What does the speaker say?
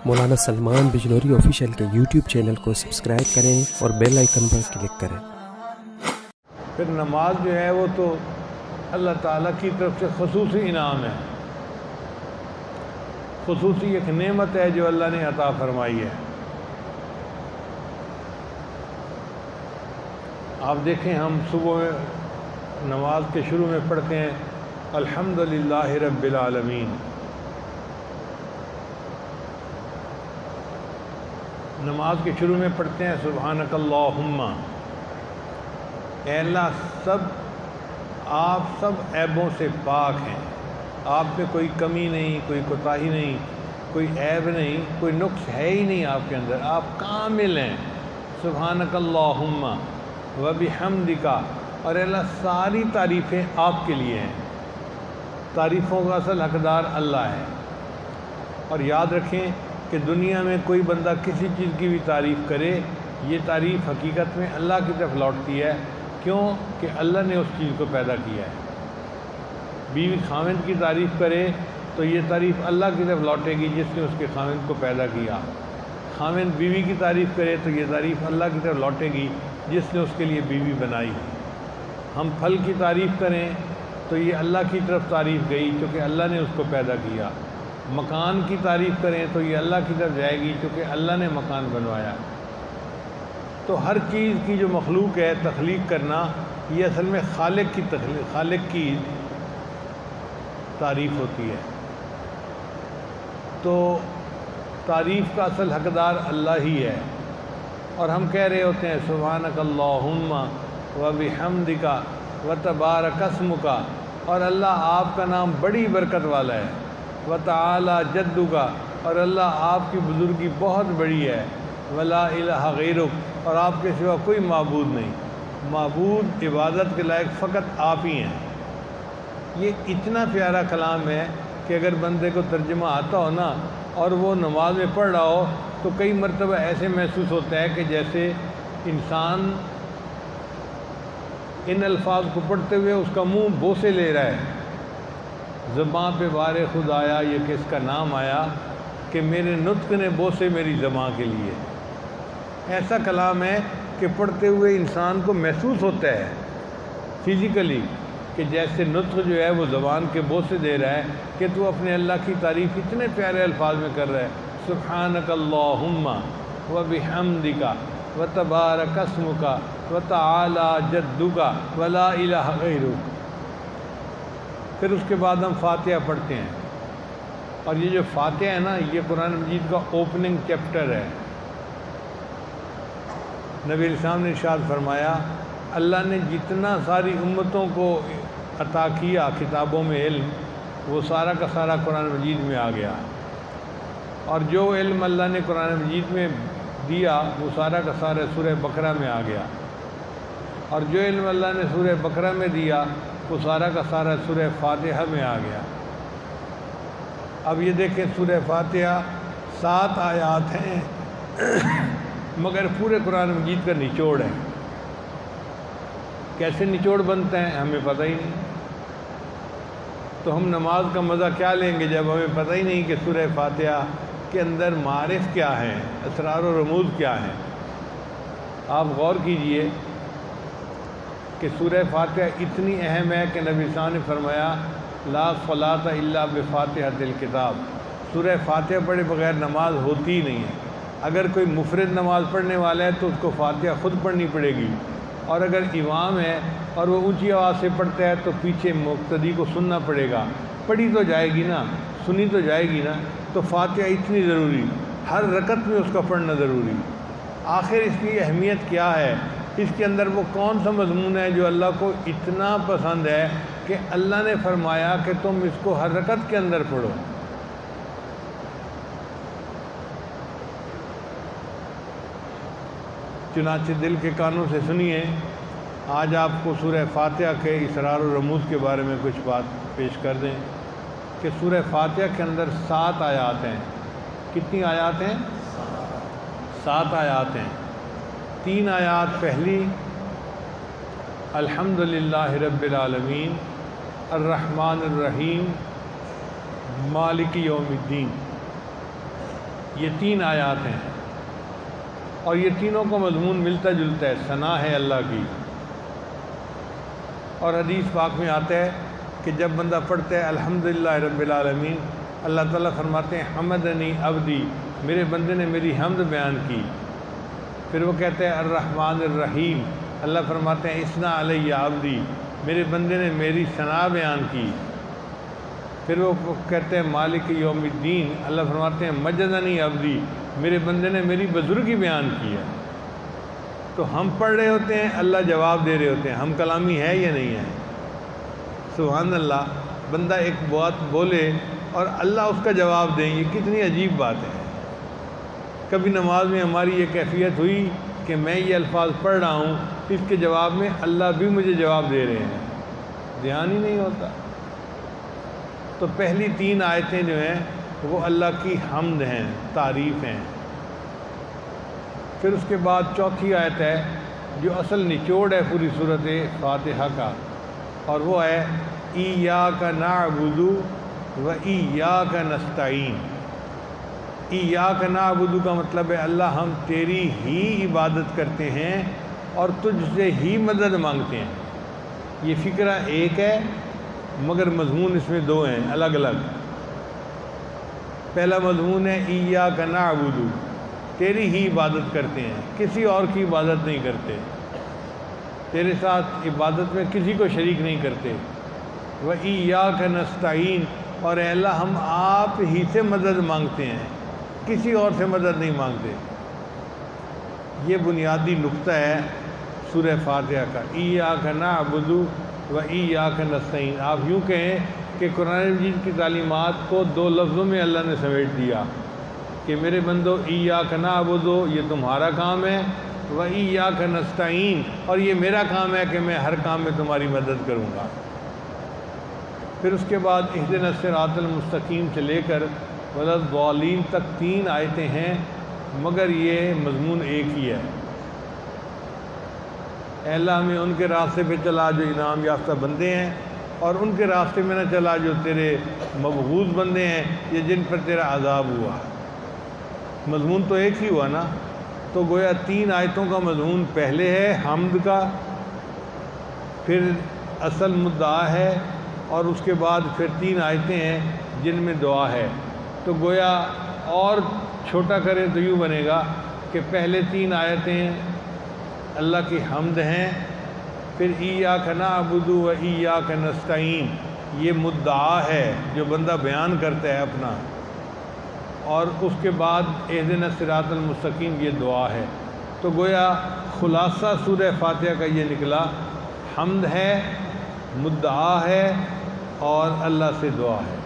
مولانا Salman Bijnori official کے YouTube channel کو subscribe کریں اور بیل آئیکن پر کلک کریں۔ پھر نماز جو ہے وہ تو اللہ تعالیٰ کی طرف سے خصوصی انعام ہے، خصوصی ایک نعمت ہے جو اللہ نے عطا فرمائی ہے۔ آپ دیکھیں، ہم صبح نماز کے شروع میں پڑھتے ہیں الحمدللہ رب العالمین۔ نماز کے شروع میں پڑھتے ہیں سبحانک اللہم، اے اللہ آپ سب عیبوں سے پاک ہیں، آپ میں کوئی کمی نہیں، کوئی کوتاہی نہیں، کوئی عیب نہیں، کوئی نقص ہے ہی نہیں آپ کے اندر، آپ کامل ہیں۔ سبحانک اللہم وبحمدک، اور اے اللہ ساری تعریفیں آپ کے لیے ہیں، تعریفوں کا اصل حقدار اللہ ہے۔ اور یاد رکھیں کہ دنیا میں کوئی بندہ کسی چیز کی بھی تعریف کرے، یہ تعریف حقیقت میں اللہ کی طرف لوٹتی ہے، کیوں کہ اللہ نے اس چیز کو پیدا کیا ہے۔ بیوی خاوند کی تعریف کرے تو یہ تعریف اللہ کی طرف لوٹے گی جس نے اس کے خاوند کو پیدا کیا۔ خاوند بیوی کی تعریف کرے تو یہ تعریف اللہ کی طرف لوٹے گی جس نے اس کے لیے بیوی بنائی۔ ہم پھل کی تعریف کریں تو یہ اللہ کی طرف تعریف گئی کیونکہ اللہ نے اس کو پیدا کیا۔ مکان کی تعریف کریں تو یہ اللہ کی طرف جائے گی کیونکہ اللہ نے مکان بنوایا۔ تو ہر چیز کی جو مخلوق ہے، تخلیق کرنا، یہ اصل میں خالق کی تعریف ہوتی ہے۔ تو تعریف کا اصل حقدار اللہ ہی ہے، اور ہم کہہ رہے ہوتے ہیں سبحانک اللہم وبحمدک وتبارک اسمک، اور اللہ آپ کا نام بڑی برکت والا ہے، وتعالی جدک، اور اللہ آپ کی بزرگی بہت بڑی ہے، ولا الہ غیرک، اور آپ کے سوا کوئی معبود نہیں، معبود عبادت کے لائق فقط آپ ہی ہیں۔ یہ اتنا پیارا کلام ہے کہ اگر بندے کو ترجمہ آتا ہو نا اور وہ نماز میں پڑھ رہا ہو تو کئی مرتبہ ایسے محسوس ہوتا ہے کہ جیسے انسان ان الفاظ کو پڑھتے ہوئے اس کا منہ بوسے لے رہا ہے۔ زباں پہ بار خود آیا، یہ کس کا نام آیا کہ میرے نطق نے بوسے میری زباں کے لیے۔ ایسا کلام ہے کہ پڑھتے ہوئے انسان کو محسوس ہوتا ہے فزیکلی کہ جیسے نطق جو ہے وہ زبان کے بوسے دے رہا ہے کہ تو اپنے اللہ کی تعریف اتنے پیارے الفاظ میں کر رہا ہے، سبحانک اللہم وبحمدک وتبارک اسمک وتعالی جدک ولا الہ غیرک۔ پھر اس کے بعد ہم فاتحہ پڑھتے ہیں، اور یہ جو فاتحہ ہے نا، یہ قرآن مجید کا اوپننگ چیپٹر ہے۔ نبی علیہ السلام نے ارشاد فرمایا، اللہ نے جتنا ساری امتوں کو عطا کیا کتابوں میں علم، وہ سارا کا سارا قرآن مجید میں آ گیا، اور جو علم اللہ نے قرآن مجید میں دیا وہ سارا کا سارا سورہ بقرہ میں آ گیا، اور جو علم اللہ نے سورہ بقرہ میں دیا وہ سارا کا سارا سورہ فاتحہ میں آ گیا۔ اب یہ دیکھیں، سورہ فاتحہ 7 آیات ہیں مگر پورے قرآن مجید کا نچوڑ ہے۔ کیسے نچوڑ بنتا ہے ہمیں پتہ ہی نہیں، تو ہم نماز کا مزہ کیا لیں گے جب ہمیں پتہ ہی نہیں کہ سورہ فاتحہ کے اندر معارف کیا ہیں، اسرار و رموز کیا ہیں۔ آپ غور کیجئے کہ سورہ فاتحہ اتنی اہم ہے کہ نبی صلی اللہ علیہ وسلم نے فرمایا لا صلاۃ الا بفاتحۃ الکتاب، سورہ فاتحہ پڑھے بغیر نماز ہوتی ہی نہیں ہے۔ اگر کوئی مفرد نماز پڑھنے والا ہے تو اس کو فاتحہ خود پڑھنی پڑے گی، اور اگر امام ہے اور وہ اونچی آواز سے پڑھتا ہے تو پیچھے مقتدی کو سننا پڑے گا۔ پڑھی تو جائے گی نا، سنی تو جائے گی نا، تو فاتحہ اتنی ضروری، ہر رکعت میں اس کا پڑھنا ضروری۔ آخر اس کی اہمیت کیا ہے؟ اس کے اندر وہ کون سا مضمون ہے جو اللہ کو اتنا پسند ہے کہ اللہ نے فرمایا کہ تم اس کو ہر رکعت کے اندر پڑھو۔ چنانچہ دل کے کانوں سے سنیے، آج آپ کو سورہ فاتحہ کے اسرار و رموز کے بارے میں کچھ بات پیش کر دیں کہ سورہ فاتحہ کے اندر 7 آیات ہیں۔ کتنی آیات ہیں؟ 7 آیات ہیں۔ 3 آیات پہلی الحمدللہ رب العالمین الرحمن الرحیم مالک یوم الدین، یہ 3 آیات ہیں اور یہ تینوں کا مضمون ملتا جلتا ہے، ثنا ہے اللہ کی۔ اور حدیث پاک میں آتا ہے کہ جب بندہ پڑھتا ہے الحمدللہ رب العالمین، اللہ تعالیٰ فرماتے ہیں حمدنی عبدی، میرے بندے نے میری حمد بیان کی۔ پھر وہ کہتے ہیں الرحمن الرحیم، اللہ فرماتے ہیں اثنا علیہ عبدی، میرے بندے نے میری ثنا بیان کی۔ پھر وہ کہتے ہیں مالک یوم الدین، اللہ فرماتے ہیں مجدنی عبدی، میرے بندے نے میری بزرگی بیان کی ہے۔ تو ہم پڑھ رہے ہوتے ہیں، اللہ جواب دے رہے ہوتے ہیں، ہم کلامی ہے یا نہیں ہے؟ سبحان اللہ، بندہ ایک بات بولے اور اللہ اس کا جواب دیں، یہ کتنی عجیب بات ہے۔ کبھی نماز میں ہماری یہ کیفیت ہوئی کہ میں یہ الفاظ پڑھ رہا ہوں، اس کے جواب میں اللہ بھی مجھے جواب دے رہے ہیں، دھیان ہی نہیں ہوتا۔ تو پہلی 3 آیتیں جو ہیں وہ اللہ کی حمد ہیں، تعریف ہیں۔ پھر اس کے بعد چوتھی آیت ہے جو اصل نچوڑ ہے پوری سورۃ فاتحہ کا، اور وہ ہے ایاک نعبد و ایاک نستعین۔ ایاک نعبد کا مطلب ہے اللہ ہم تیری ہی عبادت کرتے ہیں اور تجھ سے ہی مدد مانگتے ہیں۔ یہ فکرہ ایک ہے مگر مضمون اس میں 2 ہیں الگ الگ۔ پہلا مضمون ہے ایاک نعبد، تیری ہی عبادت کرتے ہیں، کسی اور کی عبادت نہیں کرتے، تیرے ساتھ عبادت میں کسی کو شریک نہیں کرتے۔ وَإِيَّاكَ نَسْتَعِينُ، اور اے اللہ ہم آپ ہی سے مدد مانگتے ہیں، کسی اور سے مدد نہیں مانگتے۔ یہ بنیادی نقطہ ہے سورہ فاتحہ کا، ایاک نعبد و ایاک نستعین۔ آپ یوں کہیں کہ قرآن مجید کی تعلیمات کو 2 لفظوں میں اللہ نے سمیٹ دیا کہ میرے بندو ایاک نعبد، یہ تمہارا کام ہے، و ایاک نستعین، اور یہ میرا کام ہے کہ میں ہر کام میں تمہاری مدد کروں گا۔ پھر اس کے بعد اہدنا الصراط المستقیم سے لے کر ولا الضالین تک 3 آیتیں ہیں مگر یہ مضمون ایک ہی ہے۔ اے اللہ ہمیں ان کے راستے پہ چلا جو انعام یافتہ بندے ہیں، اور ان کے راستے میں نہ چلا جو تیرے مبغوض بندے ہیں یا جن پر تیرا عذاب ہوا۔ مضمون تو ایک ہی ہوا نا۔ تو گویا 3 آیتوں کا مضمون پہلے ہے حمد کا، پھر اصل مدعا ہے، اور اس کے بعد پھر 3 آیتیں ہیں جن میں دعا ہے۔ تو گویا اور چھوٹا کریں تو یوں بنے گا کہ پہلے 3 آیتیں اللہ کی حمد ہیں، پھر ایاک نعبد و ایاک نستعین یہ مدعا ہے جو بندہ بیان کرتا ہے اپنا، اور اس کے بعد اہدنا الصراط المستقیم یہ دعا ہے۔ تو گویا خلاصہ سورہ فاتحہ کا یہ نکلا، حمد ہے، مدعا ہے اور اللہ سے دعا ہے۔